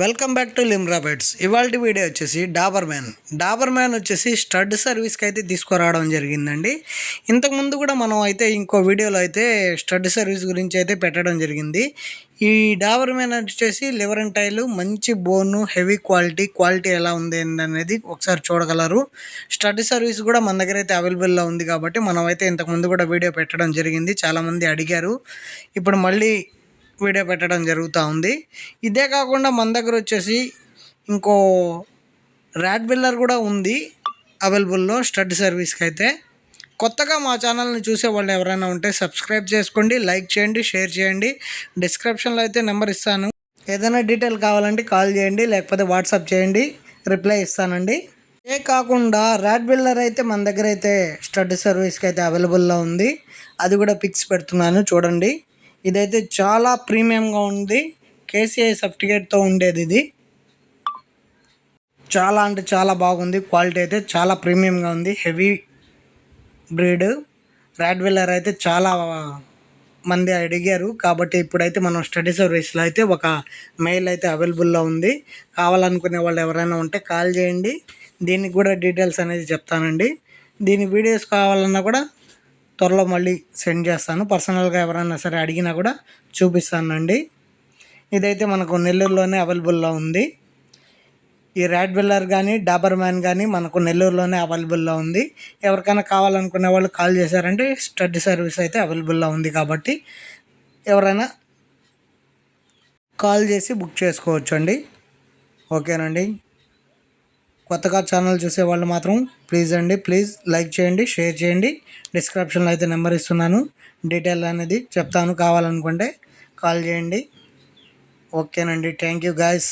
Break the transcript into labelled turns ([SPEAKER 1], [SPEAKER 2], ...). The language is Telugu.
[SPEAKER 1] Welcome back to Limra beds. ఇవాళ వీడియో వచ్చేసి డాబర్ మ్యాన్ వచ్చేసి స్టడ్ సర్వీస్కి అయితే తీసుకురావడం జరిగిందండి. ఇంతకుముందు కూడా మనం అయితే ఇంకో వీడియోలో అయితే స్టడ్ సర్వీస్ గురించి అయితే పెట్టడం జరిగింది. ఈ డాబర్ మ్యాన్ వచ్చేసి లివర్ అండ్ టైల్ మంచి బోను, హెవీ క్వాలిటీ ఎలా ఉంది అనేది ఒకసారి చూడగలరు. స్టడ్ సర్వీస్ కూడా మన దగ్గర అయితే అవైలబుల్లో ఉంది కాబట్టి మనం అయితే ఇంతకుముందు కూడా వీడియో పెట్టడం జరిగింది. చాలామంది అడిగారు, ఇప్పుడు మళ్ళీ వీడియో పెట్టడం జరుగుతూ ఉంది. ఇదే కాకుండా మన దగ్గర వచ్చేసి ఇంకో ర్యాట్ బిల్లర్ కూడా ఉంది అవైలబుల్లో స్టడ్ సర్వీస్కి అయితే. కొత్తగా మా ఛానల్ని చూసే వాళ్ళు ఎవరైనా ఉంటే సబ్స్క్రైబ్ చేసుకోండి, లైక్ చేయండి, షేర్ చేయండి. డిస్క్రిప్షన్లో అయితే నెంబర్ ఇస్తాను. ఏదైనా డీటెయిల్ కావాలంటే కాల్ చేయండి, లేకపోతే వాట్సాప్ చేయండి, రిప్లై ఇస్తానండి. ఏ కాకుండా ర్యాట్ బిల్లర్ అయితే మన దగ్గర అయితే స్టడ్ సర్వీస్కి అయితే అవైలబుల్లో ఉంది. అది కూడా పిక్స్ పెడుతున్నాను చూడండి. ఇదైతే చాలా ప్రీమియంగా ఉంది, కేసీఐ సర్టిఫికేట్తో ఉండేది. ఇది చాలా అంటే చాలా బాగుంది. క్వాలిటీ అయితే చాలా ప్రీమియంగా ఉంది. హెవీ బ్రీడ్ ర్యాట్ బిల్లర్ అయితే చాలా మంది అడిగారు కాబట్టి ఇప్పుడైతే మనం స్టడీ సర్వీస్లో అయితే ఒక మెయిల్ అయితే అవైలబుల్లో ఉంది. కావాలనుకునే వాళ్ళు ఎవరైనా ఉంటే కాల్ చేయండి. దీనికి కూడా డీటెయిల్స్ అనేది చెప్తానండి. దీని వీడియోస్ కావాలన్నా కూడా త్వరలో మళ్ళీ సెండ్ చేస్తాను. పర్సనల్గా ఎవరైనా సరే అడిగినా కూడా చూపిస్తానండి. ఇదైతే మనకు నెల్లూరులోనే అవైలబుల్లో ఉంది. ఈ ర్యాట్ బిల్లర్ కానీ డాబర్ మ్యాన్ కానీ మనకు నెల్లూరులోనే అవైలబుల్లో ఉంది. ఎవరికైనా కావాలనుకునే వాళ్ళు కాల్ చేశారంటే స్టడ్ సర్వీస్ అయితే అవైలబుల్లో ఉంది కాబట్టి ఎవరైనా కాల్ చేసి బుక్ చేసుకోవచ్చు అండి. ఓకేనండి. కొత్తగా ఛానల్ చూసే వాళ్ళు మాత్రం ప్లీజ్ లైక్ చేయండి, షేర్ చేయండి. డిస్క్రిప్షన్లో అయితే నెంబర్ ఇస్తున్నాను, డీటెయిల్ అనేది చెప్తాను. కావాలనుకుంటే కాల్ చేయండి. ఓకేనండి. Thank you guys.